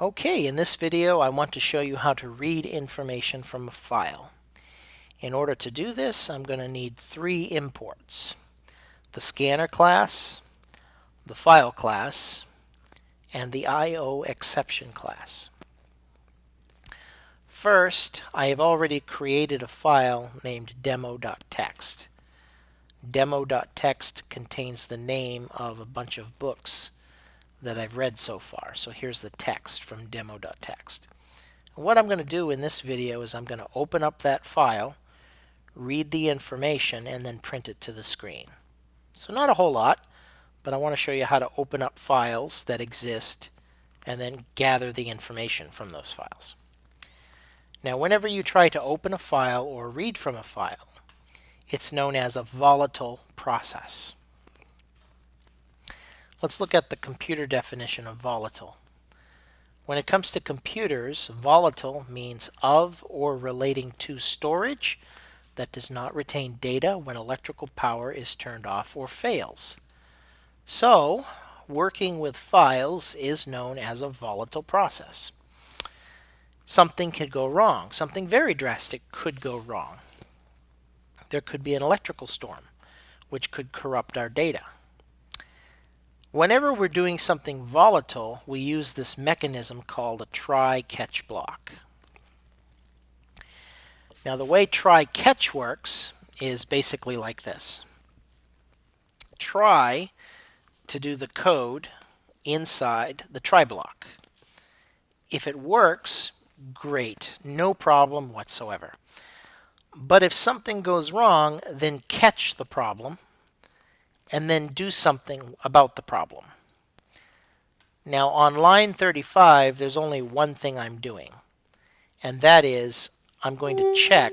Okay, in this video I want to show you how to read information from a file. In order to do this, I'm going to need three imports: the scanner class, the file class, and the IO exception class. First, I have already created a file named demo.txt. Demo.txt contains the name of a bunch of books that I've read so far. So here's the text from demo.txt. What I'm going to do in this video is I'm going to open up that file, read the information, and then print it to the screen. So not a whole lot, but I want to show you how to open up files that exist and then gather the information from those files. Now, whenever you try to open a file or read from a file, it's known as a volatile process. Let's look at the computer definition of volatile. When it comes to computers, volatile means of or relating to storage that does not retain data when electrical power is turned off or fails. So, working with files is known as a volatile process. Something could go wrong. Something very drastic could go wrong. There could be an electrical storm, which could corrupt our data. Whenever we're doing something volatile, we use this mechanism called a try-catch block. Now, the way try-catch works is basically like this. Try to do the code inside the try block. If it works, great, no problem whatsoever. But if something goes wrong, then catch the problem and then do something about the problem. Now, on line 35, there's only one thing I'm doing, and that is I'm going to check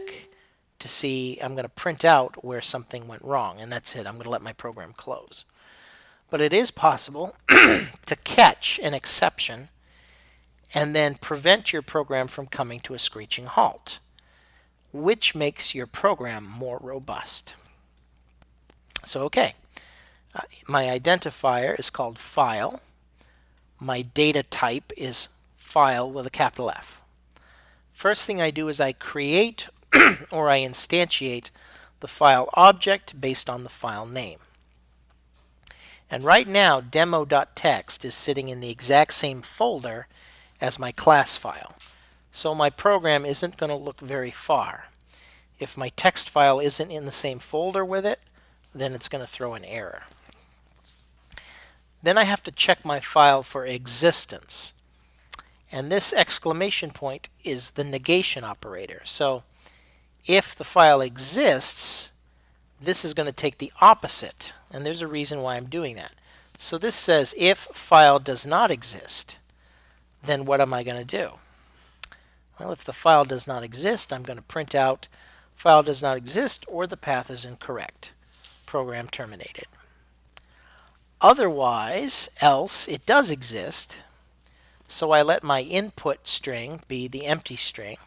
to see, I'm going to print out where something went wrong, and that's it. I'm going to let my program close. But it is possible to catch an exception and then prevent your program from coming to a screeching halt, which makes your program more robust. So, okay, my identifier is called file. My data type is file with a capital F. First thing I do is I create or I instantiate the file object based on the file name. And right now, demo.txt is sitting in the exact same folder as my class file. So my program isn't going to look very far. If my text file isn't in the same folder with it, then it's going to throw an error. Then I have to check my file for existence. And this exclamation point is the negation operator. So if the file exists, this is going to take the opposite. And there's a reason why I'm doing that. So this says if file does not exist, then what am I going to do? Well, if the file does not exist, I'm going to print out file does not exist or the path is incorrect. Program terminated. Otherwise, else it does exist. So I let my input string be the empty string.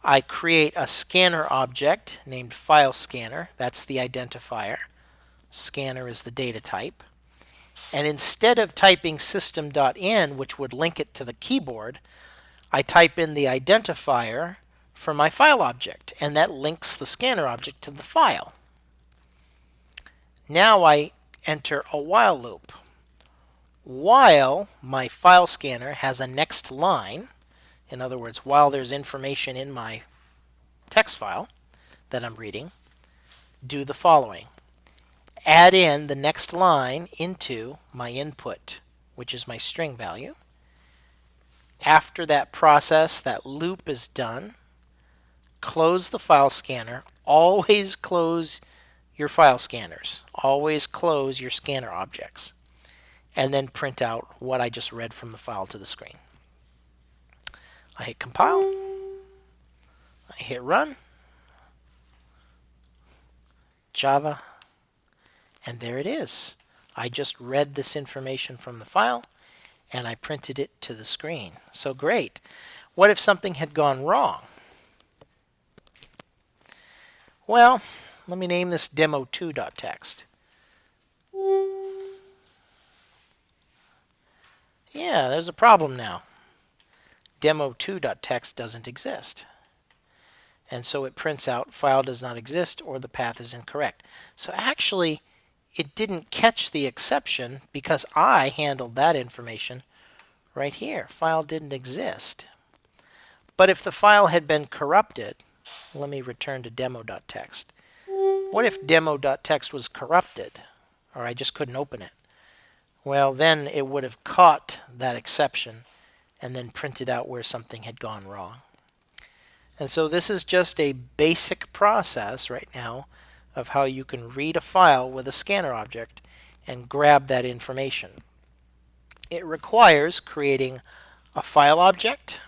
I create a scanner object named file scanner. That's the identifier. Scanner is the data type. And instead of typing system.in, which would link it to the keyboard, I type in the identifier for my file object, and that links the scanner object to the file. Now I enter a while loop. While my file scanner has a next line, in other words, while there's information in my text file that I'm reading, do the following. Add in the next line into my input, which is my string value. After that process, that loop is done, close the file scanner. Always close your file scanners. Always close your scanner objects. And then print out what I just read from the file to the screen. I hit compile. I hit run. Java. And there it is. I just read this information from the file and I printed it to the screen. So great. What if something had gone wrong? Well, let me name this demo2.txt. Yeah, there's a problem now. Demo2.txt doesn't exist. And so it prints out file does not exist or the path is incorrect. So actually, it didn't catch the exception because I handled that information right here. File didn't exist. But if the file had been corrupted, let me return to demo.txt. What if demo.txt was corrupted, or I just couldn't open it? Well, then it would have caught that exception and then printed out where something had gone wrong. And so this is just a basic process right now of how you can read a file with a scanner object and grab that information. It requires creating a file object,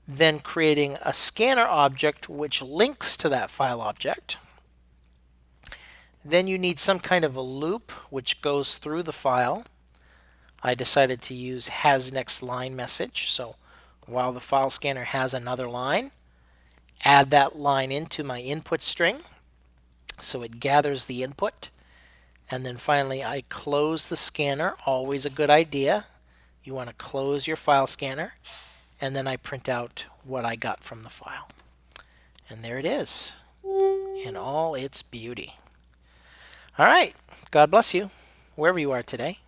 then creating a scanner object which links to that file object. Then you need some kind of a loop which goes through the file. I decided to use has next line message. So while the file scanner has another line, add that line into my input string so it gathers the input. And then finally I close the scanner, always a good idea. You want to close your file scanner, and then I print out what I got from the file. And there it is in all its beauty. All right, God bless you, wherever you are today.